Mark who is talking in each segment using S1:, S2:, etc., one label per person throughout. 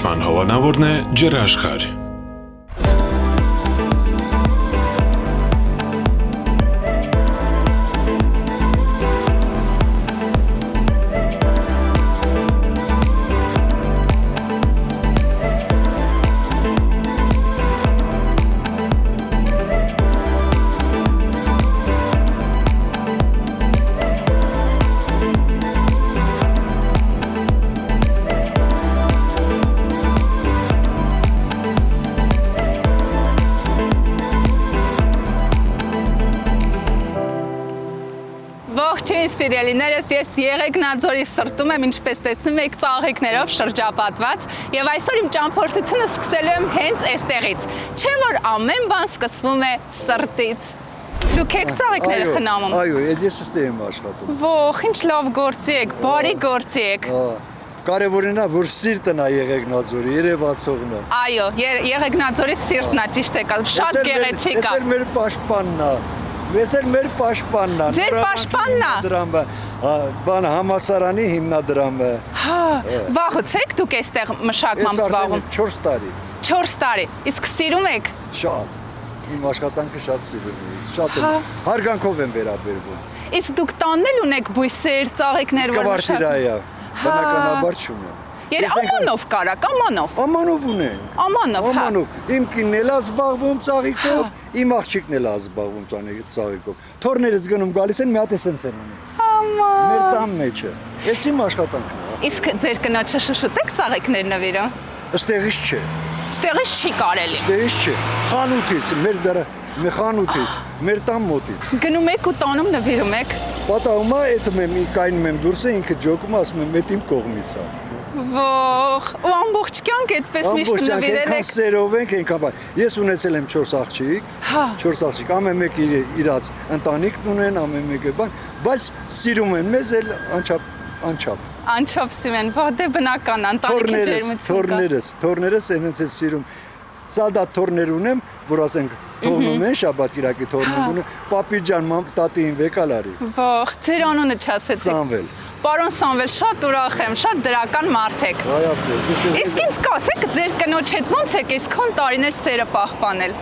S1: Իշխան հովանավորն է Ջրաշխարհ։
S2: Ողջույն սիրելիներս, ես Եղեգնաձորի սրտում եմ, ինչպես տեսնում եք, ծաղիկներով շրջապատված եւ այսօր իմ ճամփորդությունը սկսելու եմ հենց այստեղից։ Չէ՞ որ ամեն բան սկսվում է սրտից։ Դուք եք ծաղիկները խնամում։
S3: Այո, ես ստե եմ աշխատում։
S2: Ողջ, ինչ լավ գործի եք, բարի գործի եք։
S3: Կարևորն է, որ սիրտն է Եղեգնաձորի, երևացողն է։
S2: Այո, Եղեգնաձորի սիրտն է, ճիշտ եք, շատ գեղեցիկ է։
S3: Ես մեր պաշտպանն է։ Ես էլ մեր պաշտպանն է։
S2: Ձեր պաշտպանն է։
S3: Բան համալսարանի հիմնադրամը։
S2: Հա, վաղուց եք դուք այստեղ մշակմամբ զբաղվում։
S3: 4 տարի։
S2: 4 տարի։ Իսկ սիրում եք։
S3: Շատ։ Իմ աշխատանքը շատ սիրում եմ։ Շատ եմ։ Հարգանքով եմ վերաբերվում։
S2: Իսկ դուք տանն էլ ունեք բույսեր, ծաղիկներ, որ
S3: Կվարտիրայա։ Բնականաբար չունեմ։
S2: Ամանով կարակ, ամանով։
S3: Ամանով ունենք։
S2: Ամանով, հա։
S3: Ամանով։ Իմ կինն էլ է զբաղվում ծաղիկով, իմ աղջիկն էլ է զբաղվում ծաղիկով։ Թորներս գնում գալիս են, մի հատ էսենց են ունում։
S2: Աման։
S3: Մեր տան մեջը։ Էս իմ աշխատանքն է։
S2: Իսկ ձեր կնոջը շշուտ եք ծաղիկներ նվիրում։
S3: Ստեղից չէ։
S2: Ստեղից չի կարելի։
S3: Ստեղից չէ։ Խանութից, մեր դրա խանութից, մեր տան մոտից։
S2: Գնում եք ու տանում նվիրում եք։
S3: Պատահում է, այդում եմ կայնում եմ դուրս է, ինքը ջոկում ասում եմ, այդ իմ կողմից է։
S2: Ող, ու ամբողջ կյանք այդպես միշտ նվիրել եք։
S3: Սերով ենք այնքան բան։ Ես ունեցել եմ 4 աղջիկ, 4 աղջիկ, ամեն մեկը իրաց ընտանիքն ունեն, ամեն մեկը բան, բայց սիրում են մեզ էլ անչափ։
S2: Անչափ սիրում են, դե բնական ընտանիքի ջերմություն։
S3: Թորներս այնց է սիրում։ Սադա թորներ ունեմ, որ ասենք թողնում են շաբաթ կիրակի թորներ ունեմ, պապի ջան, տատին վեկալարի։
S2: Ող, ձեր անունը չասեցիք։
S3: Սամվել։
S2: Պարոն Սամվել, շատ ուրախ եմ, շատ դրական մարդ եք։ Իսկ ինձ կասեք, ձեր կնոջ հետ ոնց եք այսքան տարիներ սերը պահպանել։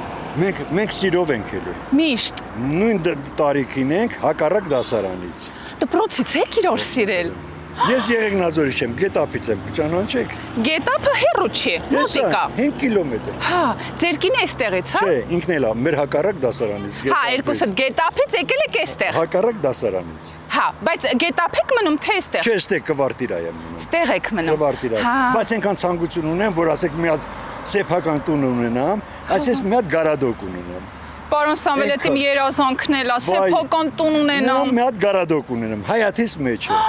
S3: Մենք սիրով ենք ելի։
S2: Միշտ։
S3: Նույն տարիքին ենք հակառակ դասարանից։
S2: Դպրոցից եք իրար սիրել։
S3: Ես Եղեգնաձորից եմ, Գետափից եմ, կճանաչեք։
S2: Գետափը հեռու չի, մոտիկա։
S3: 5 կիլոմետր։
S2: Հա, ձեր կինը այստեղից, հա։
S3: Չէ, ինքն էլ է, մեր հակառակ դասարանից։
S2: Հա, երկուսը Գետափից եկել եք այստեղ։
S3: Հակառակ դասարանից։
S2: Հա, բայց Գետափ եք մնում թե այստեղ։
S3: Չէ, այստեղ Կվարտիրայ եմ մնում։
S2: Ստեղ եք մնում։
S3: Կվարտիրայ։ Բայց այնքան ցանկություն ունեմ, որ ասեք մի հատ սեփական տուն ունենամ, այսպես մի հատ գարադոկ ունենամ։
S2: Պարոն Սամվել, այդ իմ երազանքն էլ է, սեփական տուն ունենամ։
S3: Մի հատ գարադոկ ունենամ, Հայաթից մեջ է։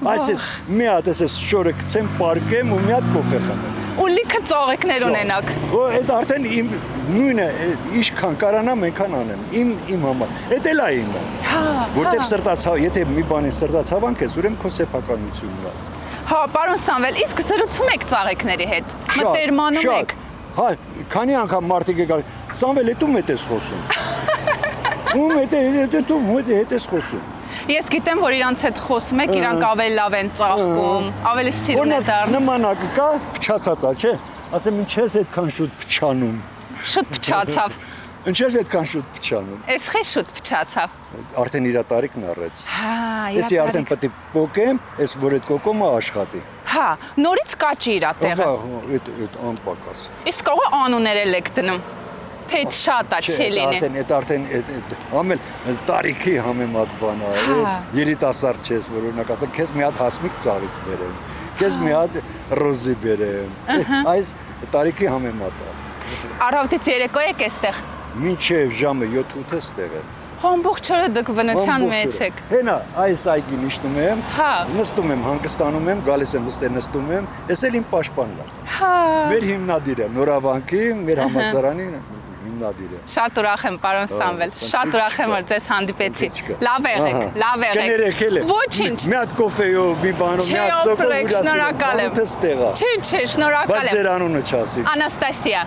S3: Այսպես մի հատ էս շորը գցեմ, պարկեմ ու մի հատ կոֆե խմեմ։
S2: Ու լիքը ծաղիկներ ունենաք։
S3: Ու այդ արդեն իմ նույնը ինչքան կարանամ, այնքան անեմ։ Իմ համար։ Էդ էլ է իմը։
S2: Հա։
S3: Որտեվ սրտացավ, եթե մի բանի սրտացավանք ես, ուրեմն քո սեփականությունն է։
S2: Հա, պարոն Սամվել, իսկ զրուցում եք ծաղիկների հետ։ Մտերմանում եք։
S3: Հա, քանի անգամ մարդիկ եկալ, Սամվել, էդ ում ես խոսում։ Ում հետ ես խոսում։
S2: Ես գիտեմ, որ իրանց հետ խոսում եք, իրանք ավելի լավ են ծաղկում, ավելի սիրուն է դառնում։
S3: Նմանակը կա, փչացած է, չէ։ Ասեմ, ինչ ես այդքան շուտ փչանում։
S2: Շուտ փչացավ։
S3: Ինչ ես այդքան շուտ փչանում։
S2: Էս խե շուտ փչացավ։
S3: Արդեն իր տարիքն առեց։
S2: Հա,
S3: Էսի արդեն պետք է պոկեմ, էս որ այդ կոկոմը աշխատի։
S2: Հա, նորից կաճի իր տեղը։
S3: Այդ անպակաս։
S2: Իսկ ո՞ղը անուներել եք դնում։ Թե շատ է չի լինի։
S3: Արդեն ամել տարիքի համեմատ բան է։ Երիտասարդ չես, որ օրինակ ասեմ, քեզ մի հատ հասմիկ ծաղիկ բերեմ, քեզ մի հատ ռոզի բերեմ։ Այս տարիքի համեմատ է։
S2: Առավոտից երեկո եք այստեղ։
S3: Մինչև ժամը 7-8-ը ստեղ եմ։
S2: Ամբողջ օրը դուք բնության մեջ եք։
S3: Հենա, այս այգին իջնում եմ, նստում եմ, հանգստանում եմ, գալիս եմ այստեղ նստում եմ, ես էլ իմ պաշտպանն եմ։
S2: Հա։
S3: Մեր հիմնադիրը, Նորավանքի, մեր համալսարանի հիմնադիրը։
S2: Շատ ուրախ եմ, պարոն Սամվել, շատ ուրախ եմ, որ ձեզ հանդիպեցի։ Լավ եղեք, լավ եղեք։
S3: Կներեք էլ եմ։
S2: Ոչինչ։
S3: Մի հատ կոֆեյով, մի բանով, մի հատ սոկով
S2: շնորհակալ եմ։ Չէ, շնորհակալ եմ։
S3: Բայց ձեր անունը չասի։
S2: Անաստասիա։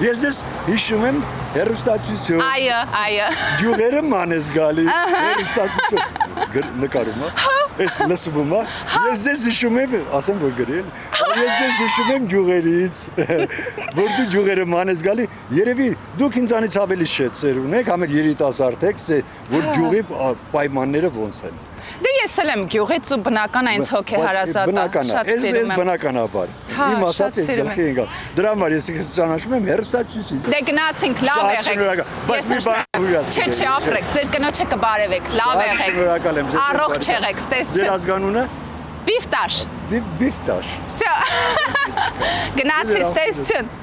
S3: Ես ձեզ հիշում եմ հեռուստացույցով։
S2: Այո։
S3: Ջուղերը ման ես գալի։ Հեռուստացույցով նկարում, հա։ Էս լսվում է։ Ես ձեզ հիշում եմ, ասեմ որ գրել։ Ես ձեզ հիշում եմ ջուղերից։ Որ դու ջուղերը մանես գալի, երևի դուք ինձանից ավելի շեծեր ունեք, համ երիտասարդ եք, որ ջուղի պայմանները ոնց են։
S2: Դե ես էլ եմ գյուղից ու բնական այնց հոգեհարազատ
S3: Բնական է, ես բնականաբար։ Իմ ասած ես գլխի եկալ։ Դրա համար ես քեզ ճանաչում եմ հերոստացույցից։
S2: Դե գնացինք, լավ եղեք։
S3: Բայց մի բան հույս։
S2: Չէ, ապրեք, ձեր կնոջը կբարևեք, լավ եղեք։
S3: Շնորհակալ եմ ձեզ։
S2: Առողջ եղեք, ստեսություն։
S3: Ձեր ազգանունը։
S2: Բիֆտաշ։
S3: Բիֆտաշ։
S2: Всё։ Գնացի, ստեսություն։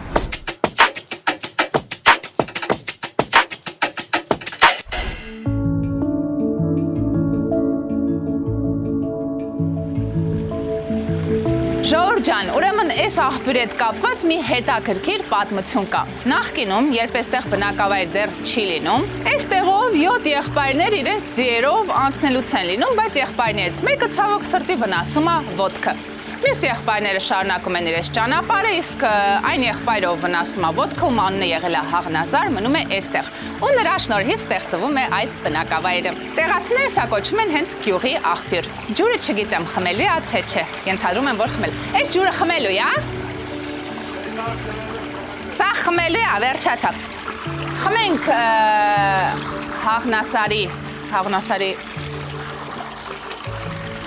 S2: Ժողովուրդ ջան, ուրեմն այս աղբյուրի հետ կապված մի հետաքրքիր պատմություն կա։ Նախկինում, երբ այստեղ բնակավայր դեռ չի լինում, այստեղով 7 եղբայրներ իրենց ձիերով անցնելուց են լինում, բայց եղբայրներից մեկը ցավոք սրտի վնասում է ոտքը։ Մյուս եղբայրները շարունակում են իրենց ճանապարհը, իսկ այն եղբայրը, ով վնասում է ոտքը, ում անունը եղել է Հաղնազար, մնում է այստեղ։ Ու նրա շնորհիվ ստեղծվում է այս բնակավայրը։ Տեղացիները սա կոչում են հենց գյուղի աղբյուր։ Ջուրը չգիտեմ խմելի է, թե չէ։ Ենթադրում եմ, որ խմել։ Այս ջուրը խմելու է, Սա խմելու է, վերջացավ։ Խմենք Հաղնասարի,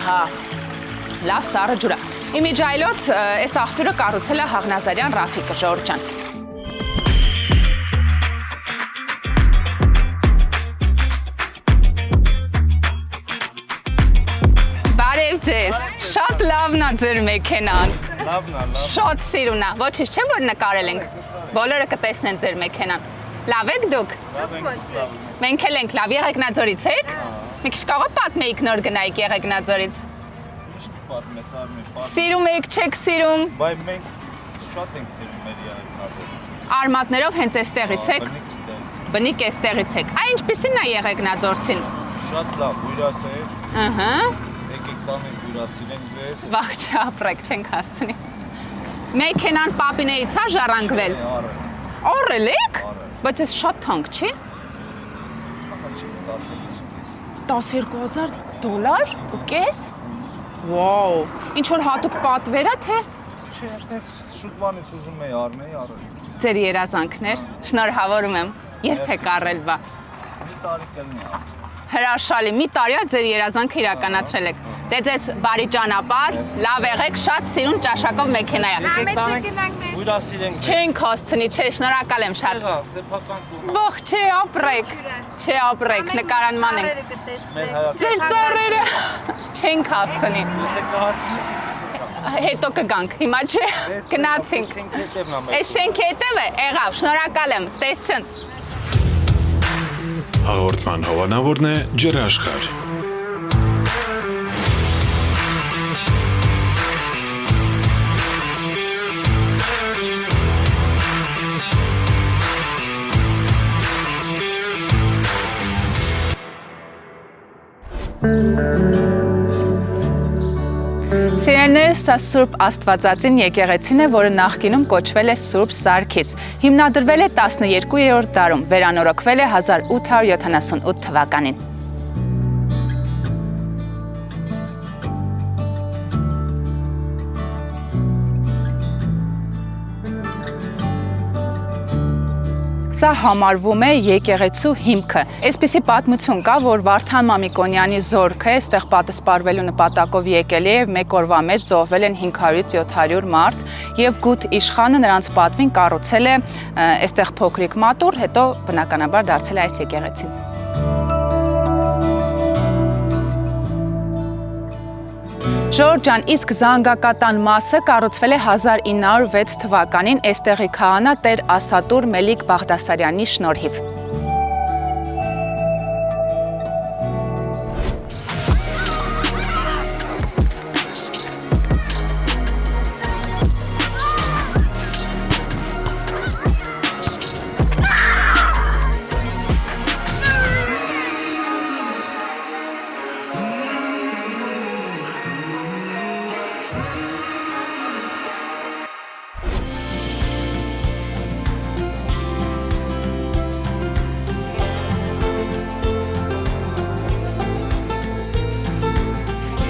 S2: հա, լավ սառը ջուր է։ Իմիջայլոց այս աղբյուրը կառուցել է Հաղնազարյան Ռաֆիկը, ժողովուրդ ջան։ Բարև ձեզ, շատ լավն է ձեր մեքենան։ Շատ սիրուն է, ոչինչ չէ որ նկարել ենք, բոլորը կտեսնեն ձեր մեքենան։ Լավ եք դուք։ Մենք էլ ենք, լավ Եղեգնաձորից եք։ Մի քիչ կարող պատմեիք նոր գնայիք Եղեգնաձորից։ Սիրում եք, չեք սիրում։
S4: Բայց մենք շատ ենք սիրում մեր Եղեգնաձորը։
S2: Արմատներով հենց էստեղից եք։ Բնիկ էստեղից եք։ Այ ինչպիսին է Եղեգնաձորցին։
S4: Շատ լավ, հյուրասեր։
S2: Ահա։
S4: Եկեք տանենք հյուրասիրենք ձեզ։
S2: Վաղ չապրեք, չենք հասցնի։ Մեքենան պապինեից է ժառանգվել։ Առել եք։ Բայց այս շատ թանկ չի։ 12,000 $, կես։ Վաու, ինչ որ հատուկ պատվեր է, թե։
S4: Չէ, այդպես շուտ բանից ուզում էի առնել։
S2: Ձեր երազանքներ, շնորհավորում եմ։ Երբ եք առել բա։
S4: Մի տարի կլինի առ։
S2: Հրաշալի, մի տարի է ձեր երազանքը իրականացրել եք։ Դե ձեզ բարի ճանապարհ, լավ եղեք, շատ սիրուն ճաշակով մեքենա է։
S4: Հյուրասիրենք։
S2: Չենք հասցնի, չէ, շնորհակալ եմ շատ։
S4: Սեփական կողմ։
S2: Ողջ չէ ապրեք, չէ ապրեք, նկարանման ենք։
S4: Մեր հայացքը։
S2: Ձեր ծառերը չենք հասցնի։
S4: Եթե կհասցնի,
S2: Հետո կգանք, հիմա չէ, գնացինք։ Այս շենքի հետև է, եղավ, շնորհակալ եմ, ստեսություն։
S1: Հաղորդման հովանավորն է Ջրաշխարհ։
S2: Սիրելիներս, սա Սուրբ Աստվածածին եկեղեցին է, որը նախկինում կոչվել է Սուրբ Սարգիս։ Հիմնադրվել է 12-րդ դարում, վերանորոգվել է 1878 թվականին։ Սա համարվում է եկեղեցու հիմքը։ Այսպիսի պատմություն կա, որ Վարդան Մամիկոնյանի զորքը այստեղ պատասպարվելու նպատակով եկել է եւ մեկ օրվա մեջ զոհվել են 500-ից 700 մարդ եւ Գութ իշխանը նրանց պատվին կառուցել է այստեղ փոքրիկ մատուռ, հետո բնականաբար դարձել է այս եկեղեցին։ Ժողովուրդ ջան, իսկ զանգակատան մասը կառուցվել է 1906 թվականին այստեղի քահանա Տեր Ասատուր Մելիք Բաղդասարյանի շնորհիվ։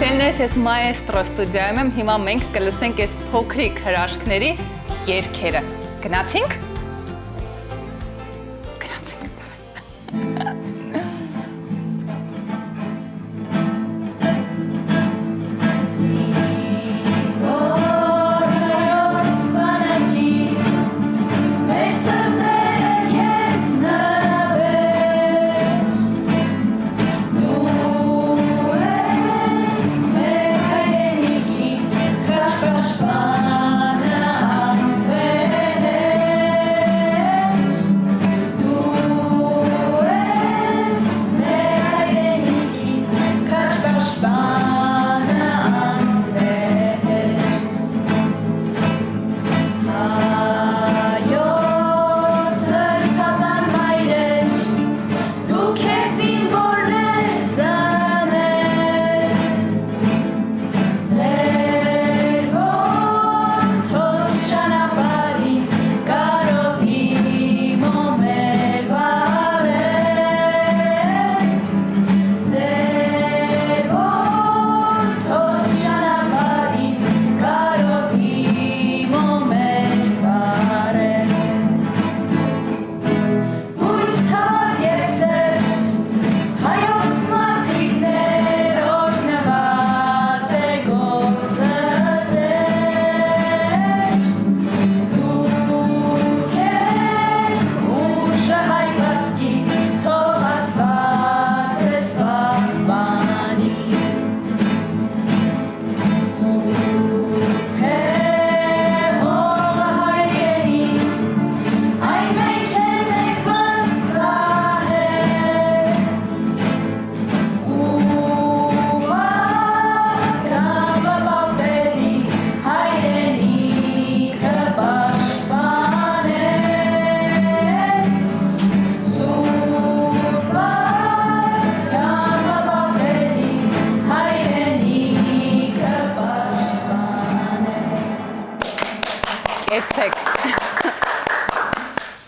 S2: Սիրելիներս, ես Maestro ստուդիայում եմ, հիմա մենք կլսենք այս փոքրիկ հրաշքների երգերը։ Գնացինք։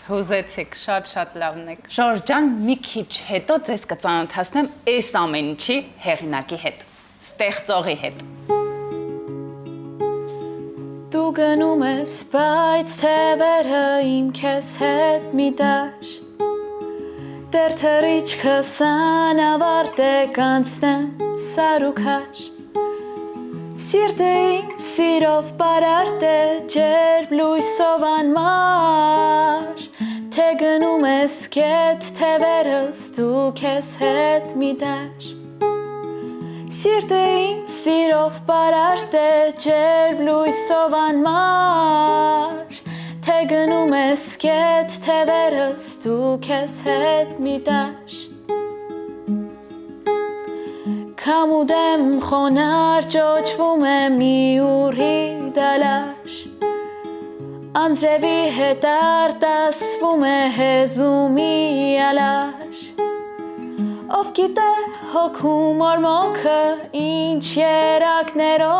S2: Հուզեցիք, շատ լավն եք։ Ժորժ ջան, մի քիչ հետո ձեզ կծանոթացնեմ այս ամեն ինչի հեղինակի հետ, ստեղծողի հետ։
S5: Դու գնում ես, բայց թևերը իմ քեզ հետ մի դաշ Դեռ թռիչքս անավարտ է կանցնեմ սարուքաշ Սիրտը իմ սիրով բարարտ է ջերմ լույսով անմար Թե գնում ես կետ թևերս դու քեզ հետ մի դաշ Սիրտը իմ սիրով բարարտ է ջերմ լույսով անմար Թե գնում ես կետ թևերս դու քեզ հետ մի դաշ Քամուդեմ խոնար ճոճվում է մի ուրի դալաշ Անձրևի հետ արտասվում է հեզումի ալաշ Ով գիտե հոգու մորմոքը ինչ երակներով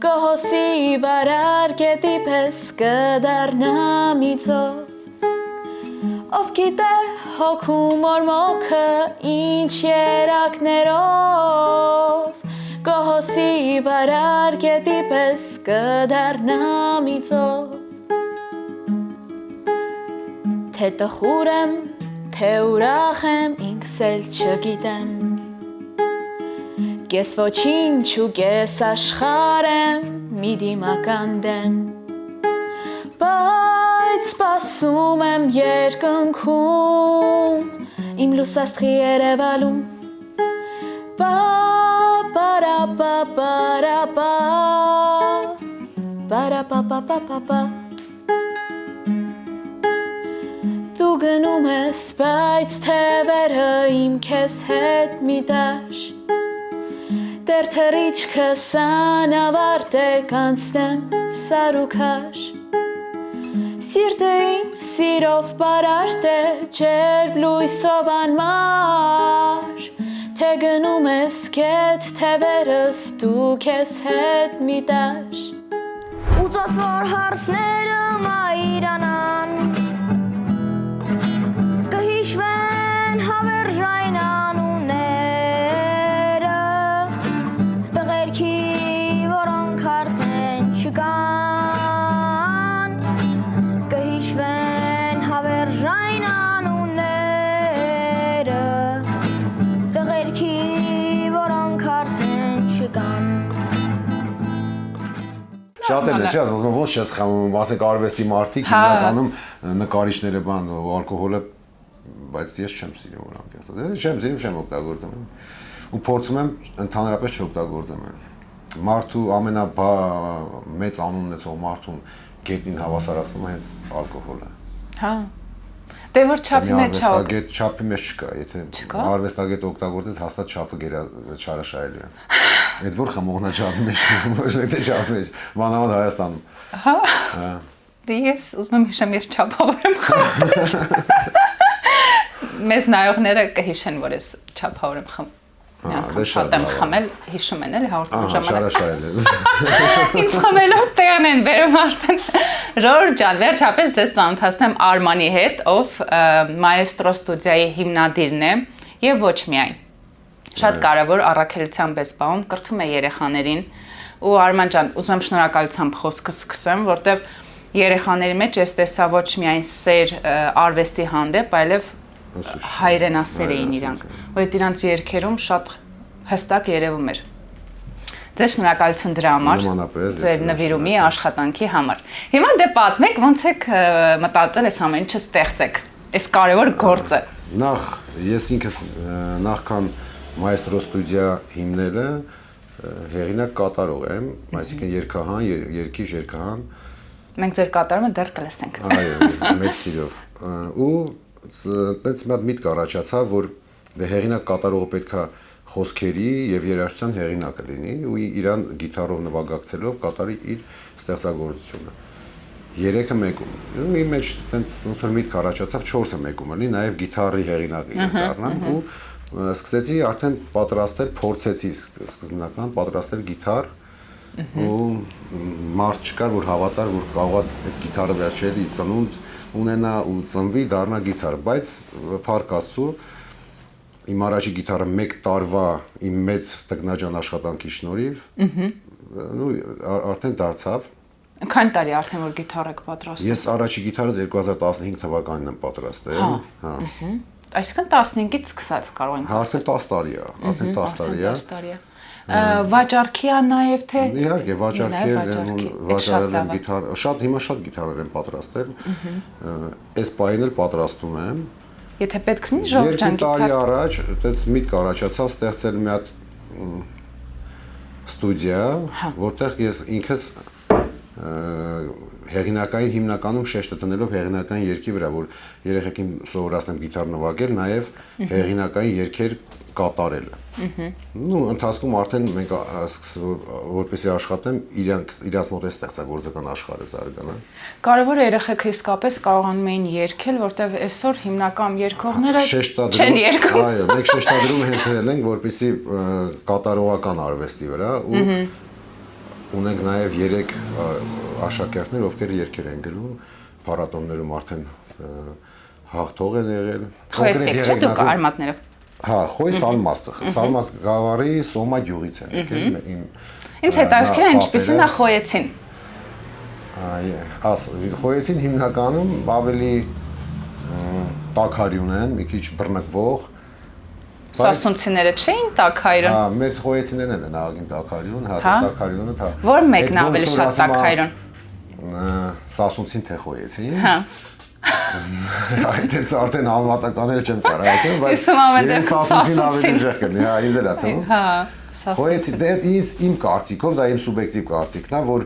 S5: Կհոսի վարար գետի պես կդառնա միծով Ով գիտե հոգու մորմոքը ինչ երակներով Կհոսի վարար գետի պես կդառնա միծով Թե տխուր եմ, թե ուրախ եմ ինքս էլ չգիտեմ Կես ոչինչ ու կես աշխարհ եմ մի դիմական դեմ Բայց սպասում եմ երկնքում իմ լուսաստղի երևալում Ba-ba-ra-ba-ba-ra-ba Ba-ra-ba-ba-ba-ba-ba Դու գնում ես, բայց թևերը իմ քեզ հետ մի դաշ Դեռ թռիչքս անավարտ է կանցնեմ սարուքաշ Սիրտը իմ սիրով բարարտ է ջերմ լույսով անմար Թե գնում ես կետ թևերս դու քեզ հետ մի դաշ
S6: Ուծոց որ հարցները մայրանան Կհիշվեն հավերժայն անունները
S7: Շատերն է, չէ՞, ասում եմ, ոնց չես խմում, ասենք արվեստի մարդիկ հիմնականում նկարիչները բան ալկոհոլը, բայց ես չեմ սիրում որանք ասած։ Չեմ սիրում, չեմ օգտագործում։ Ու փորձում եմ ընդհանրապես չօգտագործեմ։ Մարդու ամենամեծ անունն ունեցող մարդուն գետնին հավասարացնում է հենց ալկոհոլը։
S2: Հա։ Դե որ չափի մեջ չա։
S7: Արվեստագետ չափի մեջ չկա, եթե արվեստագետ օգտագործես հաստատ չափը չարաշահելի է։ Այդ որ խմողնա չափի մեջ, ոչ թե չափի մեջ, մանավանդ Հայաստանում։
S2: Հա։ Դե ես ուզում եմ հիշեմ, ես չափավոր եմ խմում։ Մեզ նայողները կհիշեն, որ ես չափավոր եմ խմում։ Շատ եմ խմել, հիշում են էլի հաղորդման ժամանակ։
S7: Շարաշահել է։
S2: Ինձ խմելով տեղն են բերում արդեն։ Ռոր ջան, վերջապես դες ծանոթացնեմ Արմանի հետ, ով Maestro Studio-ի հիմնադիրն է եւ ոչ միայն։ Շատ կարևոր առաքելության բեսպահում կրթում է երեխաներին ու Արման ջան, ուզում եմ շնորհակալությամբ խոսքը սկսեմ, որտեվ երեխաների մեջ ես տեսա ոչ միայն սեր արվեստի հանդեպ, այլև հայրենասեր էին իրանք, ու այդ իրանց երգերում շատ հստակ երևում էր։ Ձեզ շնորհակալություն դրա համար, ձեր նվիրումի աշխատանքի համար։ Հիմա դե պատմեք, ոնց եք մտածել այս ամեն ինչը ստեղծեք, այս կարևոր գործը։
S7: Նախ ես ինքս նախքան Maestro Studio հիմնելը հեղինակ կատարող եմ, այսինքն երգահան, երգիչ երգահան։
S2: Մենք ձեր կատարումը դեռ կլսենք։
S7: Այո, մեծ սիրով։ Ու այդպես մի հատ միտք առաջացավ, որ դե հեղինակ կատարողը պետքա խոսքերի եւ երաժշտության հեղինակը լինի ու իրան գիտարով նվագակցելով կատարի իր ստեղծագործությունը։ Երեքը մեկում։ Ու իմ մեջ այդպես ոնց որ միտք առաջացավ 4-ը մեկում լինի, նաեւ գիտարի հեղինակը ես դառնամ ու սկսեցի արդեն պատրաստել, փորձեցի սկզբնական պատրաստել գիտար ու մարդ չկար որ հավատար որ կարող է այդ գիտարը վերջերի ծնունդ ունենա ու ծնվի դառնա գիտար, բայց փառք Աստծո իմ առաջի գիտարը 1 տարվա իմ մեծ տեխնաջան աշխատանքի շնորհիվ ու արդեն դարձավ։
S2: Քանի տարի արդեն որ գիտար եք պատրաստում։
S7: Ես առաջի գիտարս 2015 թվականին եմ պատրաստել, հա։
S2: Այսինքն 15-ից սկսած կարող ենք
S7: ասել 10 տարի է, արդեն 10 տարի է։
S2: 10 տարի է։ Վաճառքի է նաև թե
S7: Իհարկե, վաճառել եմ գիտար, հիմա շատ գիտարներ եմ պատրաստել։ Այս պահին էլ պատրաստում եմ։
S2: Եթե պետք լինի ժողովուրդ ջան գիտար։ 2
S7: տարի առաջ այդպես միտք առաջացավ ստեղծել մի հատ ստուդիա, որտեղ ես ինքս հեղինակային հիմնականում շեշտը տնելով հեղինակային երգի վրա, որ երեխեքին սովորացնեմ գիտար նվագել, նաև հեղինակային երգեր կատարելը։ Ու ընթացքում արդեն մենք որպեսզի աշխատեմ իրանց մոտ է ստեղծագործական աշխարհը զարգանա։
S2: Կարևոր է երեխեքը իսկապես կարողանում էին երգել, որտեղ այսօր հիմնական երգողները չեն երգում։
S7: Այո, մենք շեշտադրումը հենց դրել ենք, որպեսզի կատարողական արվեստի վրա ու ունենք նաև 3 աշակերտներ, ովքեր երգեր են գրում, փառատոներում արդեն հաղթող են եղել։
S2: Խոյեցիք չէ՞ դուք արմատներով։
S7: Հա, Խոյ Սալմաստը, Սալմաստ գավառի Սոմա գյուղից են եկել իմ։
S2: Ինձ հետաքրքիր է ինչպեսին է խոյեցին։
S7: Խոյեցին հիմնականում ավելի տաքարյուն են, մի քիչ բռնկվող։
S2: Սասունցիները չէին տաքարյուն։
S7: Հա, մեր խոյեցիներն են աղագին տաքարյուն, հա, տաքարյունը թա։
S2: Որ մեկն ավելի շատ տաքարյուն։
S7: Սասունցին թե խոյեցին։
S2: Հա։
S7: Այդպես արդեն համատականները չեմ կարող ասել, բայց
S2: Սասունցին
S7: ավելի ուժեղ կլինի, հա, ինձ էլ է թվում։
S2: Հա,
S7: խոյեցի, դե իմ կարծիքով, դա իմ սուբյեկտիվ կարծիքն է, որ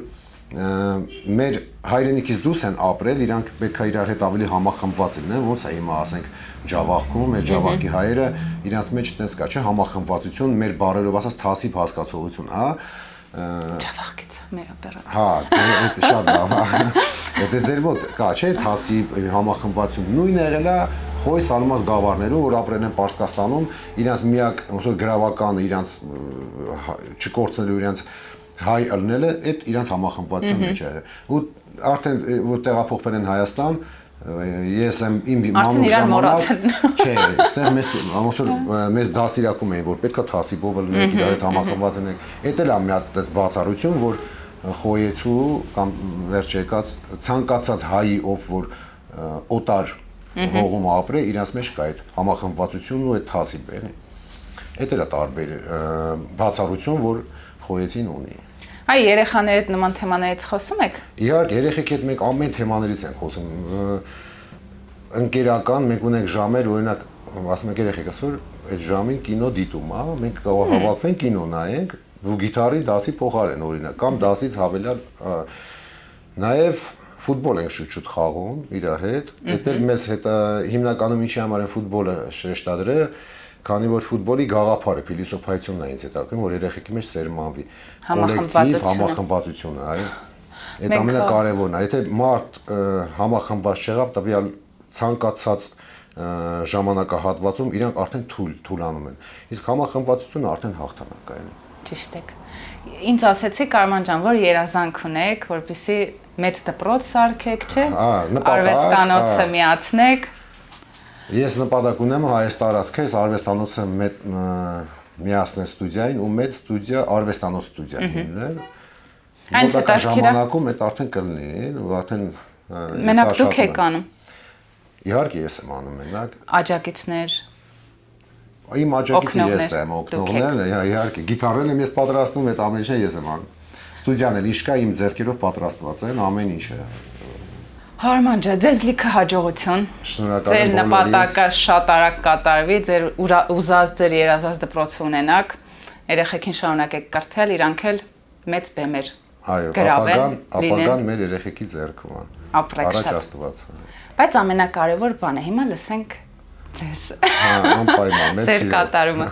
S7: մեր հայրենիքից դուրս են ապրել, իրանք պետք է իրար հետ ավելի համախմբված լինեն, ոնց է հիմա ասենք Ջավախքում, մեր Ջավախի հայերը իրանց մեջ տես կա, չէ, համախմբվածություն, մեր բարերով ասած թասիբ հասկացողություն, հա։
S2: Ջավախից մեր օպերատոր։
S7: Հա, դա շատ լավ է։ Դա ձեր մոտ կա, չէ, թասիբ համախմբվածություն։ Նույնը եղել է Խոյ Սալմաս գավառներում, որ ապրել են Պարսկաստանում, իրանց միակ ոնց որ գրավականը իրանց չկորցնելու իրանց հայ ըլնելը այդ իրանց համախմբվածության մեջ է։ Ու արդեն որ տեղափոխվել են Հայաստան, ես եմ իմ մանուկ ժամանակ, չէ, այստեղ մեզ դասիրակում էին, որ պետքա թասիբով լինենք, իրար հետ համախմբված լինենք։ Էդ էլ է մի հատ այդպես բացառություն, որ խոյեցու կամ վերջ եկած ցանկացած հայի, ով որ օտար հողում ապրե, իրանց մեջ կա այդ համախմբվածությունն ու այդ թասիբը, էլի։ Էդ էլ է տարբեր բացառություն, որ խոյեցին ունի։
S2: Այ երեխաների հետ նման թեմաներից խոսում եք։
S7: Իհարկե, երեխեքի հետ մենք ամեն թեմաներից ենք խոսում։ Ընկերական մենք ունենք ժամեր, օրինակ, ասում եք երեխեք, այսօր այդ ժամին կինո դիտում, հա, մենք կարող հավաքվենք կինո նայենք, ու գիտարի դասի փոխարեն օրինակ, կամ դասից հավելյալ նաև ֆուտբոլ ենք շուտ-շուտ խաղում իրար հետ։ Դա մեզ հետ հիմնականում ինչի համար են ֆուտբոլը շեշտադրել, քանի որ ֆուտբոլի գաղափարը փիլիսոփայությունն է ինձ հետաքրքրում, որ երեխեքի մեջ սերմանվի կոլեկտիվ համախմբվածությունը, այո։ Այդ ամենակարևորն է։ Եթե մարդ համախմբված չեղավ, տվյալ ցանկացած ժամանակահատվածում իրանք արդեն թուլանում են։ Իսկ համախմբվածությունը արդեն հաղթանակ է։
S2: Ճիշտ եք։ Ինձ ասեցիք Արման ջան, որ երազանք ունեք, որպեսզի մեծ դպրոց սարքեք, չէ՞։ Արվեստանոցը միացնեք։
S7: Ես նպատակ ունեմ հայոց տարածքից արվեստանոցը մեծ միացնել ստուդիային ու մեծ ստուդիա արվեստանոց ստուդիա հիմնել։ Այդ ժամանակում այդ արդեն կլինի, ու արդեն
S2: մենակ դուք եք անում։
S7: Իհարկե ես եմ անում մենակ։
S2: Աջակիցներ։
S7: Իմ աջակիցը ես եմ, օգնողներն, իհարկե, գիտարն եմ ես պատրաստում, այդ ամեն ինչը ես եմ անում։ Ստուդիան էլ իշկա իմ ձեռքերով պատրաստված են, ամեն ինչը։
S2: Արման ջան, ձեզ լիքը հաջողություն։
S7: Շնորհակալ
S2: Ձեր
S7: եմ բոլորիս։
S2: նպատակը շատ արագ կատարվի, ձեր ուզած ձեր երազած դպրոցը ունենաք։ Երեխեքին շարունակեք կրթել, իրանք էլ մեծ բեմեր
S7: գրավել, ապագան մեր երեխեքի ձեռքում է։
S2: Ապրեք
S7: Առաջ
S2: շատ։
S7: Աստված։
S2: Բայց ամենակարևոր բանը հիմա լսենք ձեզ։
S7: Անպայման, մեծ
S2: Ձեր
S7: սիրով։
S2: կատարումը։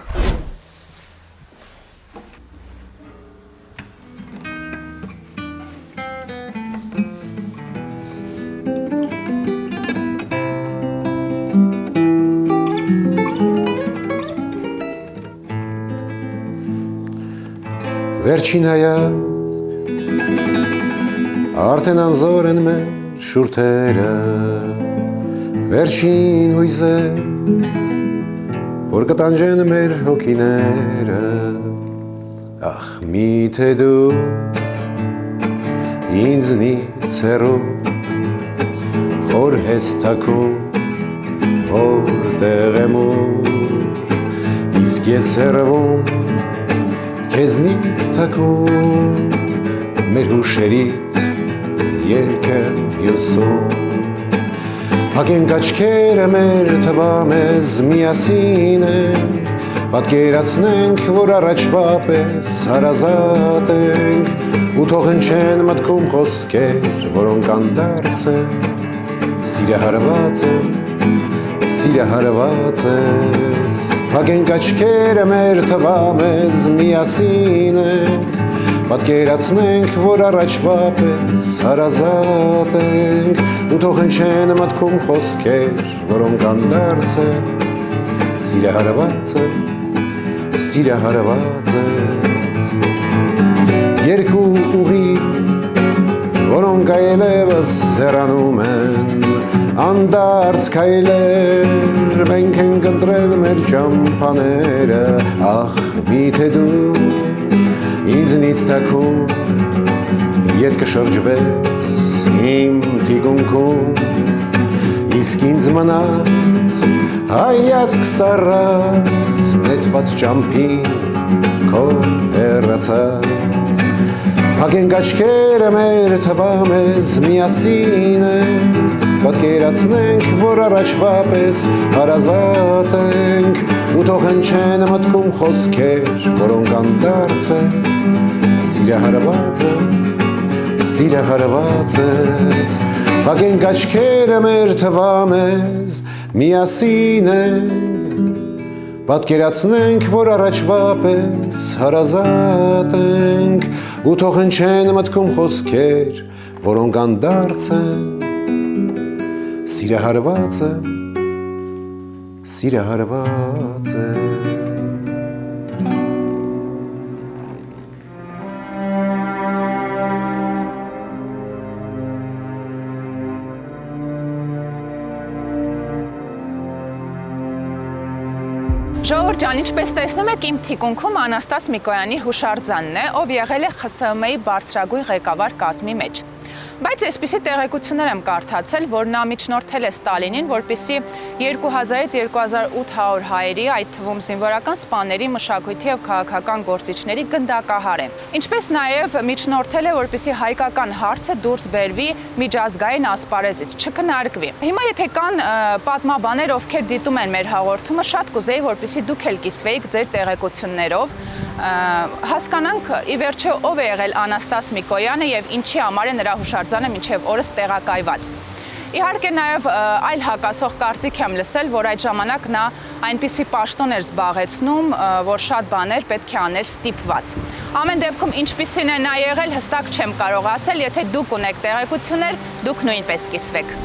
S7: Վերջին հայացք արդեն անզոր են մեր շուրթերը, վերջին հույզեր, որ կտանջեն մեր հոգիները, ախ միթե դու ինձնից հեռու խոր հեստակում, որտեղ եմ իսկ ես հեռվում քեզնից թաքուն մեր հուշերից երգեմ յոսում հագենք աչքերը մեր թվա մեզ միասին ենք պատկերացնենք որ առաջվա պես հարազատ ենք ու թող հնչեն մտքում խոսքեր որոնք անդարձ են սիրահարված ես Հագենք աչքերը մեր թվա մեզ միասին ենք պատկերացնենք, որ առաջվա պես հարազատ ենք ու թող հնչեն մտքում խոսքեր, որոնք անդարձ են սիրահարված ես Երկու ուղի, որոնք այլևս հեռանում են Անդարձ քայլեր մենք ենք ընտրել մեր ճամփաները ախ միթե դու ինձնից թաքուն ետ կշրջվես իմ թիկունքում իսկ ինձ մնաց հայացք սառած նետված ճամփին քո հեռացած Հագենք աչքերը մեր թվա մեզ միասին ենք Պատկերացնենք, որ առաջվա պես հարազատ ենք ու թող հնչեն մտքում խոսքեր, որոնք անդարձ են սիրահարված ես Հագենք աչքերը մեր թվա մեզ միասին ենք Պատկերացնենք, որ առաջվա պես հարազատ ենք ու թող հնչեն մտքում խոսքեր, որոնք անդարձ են Սիրահարված է
S2: Ժողովուրդ ջան, ինչպես տեսնում եք, իմ թիկունքում Անաստաս Միկոյանի հուշարձանն է, ով եղել է ԽՍՀՄ-ի բարձրագույն ղեկավար կազմի մեջ։ Բայց այսպիսի տեղեկություններ եմ կարդացել, որ նա միջնորդել է Ստալինին, որպեսզի 2000-ից 2800 հայերի, այդ թվում զինվորական սպաների, մշակույթի եւ քաղաքական գործիչների գնդակահար է։ Ինչպես նաեւ միջնորդել է, որպեսզի հայկական հարցը դուրս բերվի միջազգային ասպարեզից, չքննարկվի։ Հիմա եթե կան պատմաբաներ, ովքեր դիտում են մեր հաղորդումը, շատ կուզեի, որպեսզի դուք էլ կիսվեիք ձեր տեղեկություններով, հասկանանք ի վերջո ով է եղել Անաստաս Միկոյանը եւ ինչի համար է նրա հուշարձանը մինչեւ օրս տեղակայված։ Իհարկե նաև այլ հակասող կարծիք եմ լսել, որ այդ ժամանակ նա այնպիսի պաշտոն էր զբաղեցնում, որ շատ բաներ պետք է աներ ստիպված։ Ամեն դեպքում ինչպիսին է նա եղել, հստակ չեմ կարող ասել, եթե դուք ունեք տեղեկություններ, դուք նույնպես կիսվեք։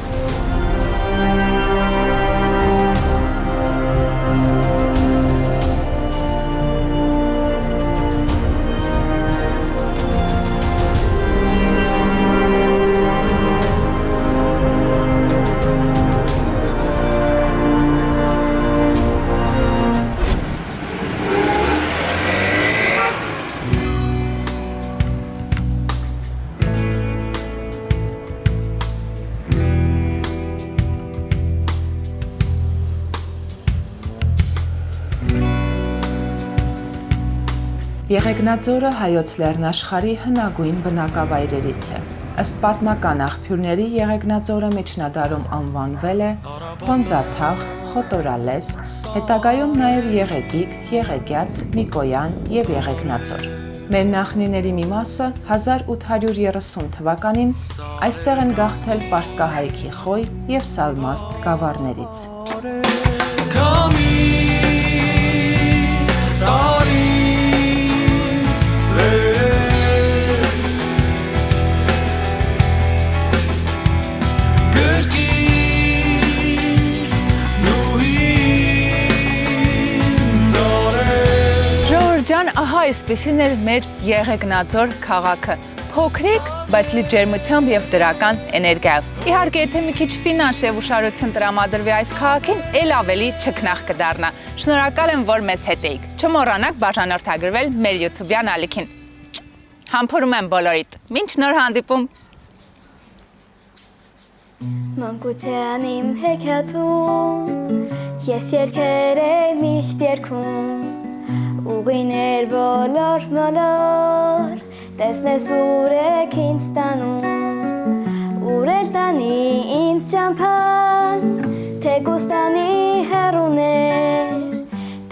S2: Եղեգնաձորը հայոց լեռնաշխարհի հնագույն բնակավայրերից է։ Ըստ պատմական աղբյուրների Եղեգնաձորը միջնադարում անվանվել է Պոնձաթաղ, Խոտորալես, հետագայում նաև Եղեգիկ, Եղեգյաց, Միկոյան եւ Եղեգնաձոր։ Մեր նախնիների մի մասը 1830 թվականին այստեղ են գաղթել Պարսկահայքի Խոյ եւ Սալմաստ գավառներից։ Ահա այսպեսին էր մեր Եղեգնաձոր քաղաքը։ Փոքրիկ, բայց լի ջերմությամբ եւ դրական էներգիայով։ Իհարկե, եթե մի քիչ ֆինանս եւ ուշադրություն տրամադրվի այս քաղաքին, ել ավելի ճգնախ կդառնա։ Շնորհակալ եմ, որ մեզ հետ էիք։ Չմոռանաք բաժանորդագրվել մեր YouTube-յան ալիքին։ Համբուրում եմ բոլորիդ։ Մինչ նոր հանդիպում։
S6: Մանկության իմ հեքիաթում ես երգեր եմ միշտ երգում Ուղիներ բոլոր մոլոր տեսնես ուր եք ինձ տանում Ուր էլ տանի ինձ ճամփան թե գուստանի հեռուներ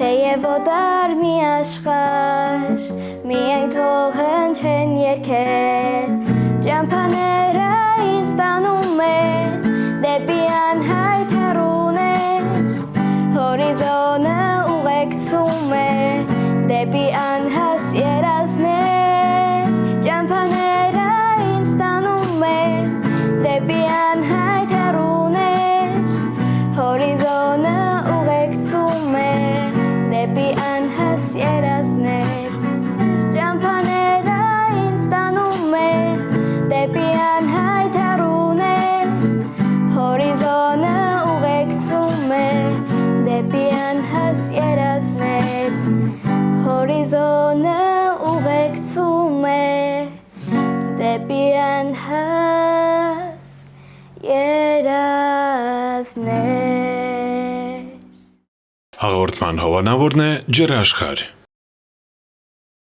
S6: թեև օտար մի աշխարհ միայն թող հնչեն երգեր ճամփաները ինձ տանում են դեպի անհայտ հեռուներ հորիզոնը ուղեկցում է դեպի անհաս երազներ ճամփաները ինձ տանում են դեպի անհայտ հեռուներ հորիզոնը ուղեկցում է դեպի անհաս երազներ ճամփաները ինձ տանում են դեպի անհայտ հեռուներ հորիզոնը ուղեկցում է դեպի անհաս երազներ հորիզոնը ուղեկցում է դեպի անհաս երազներ
S1: Հաղորդման հովանավորն է Ջերաշխար։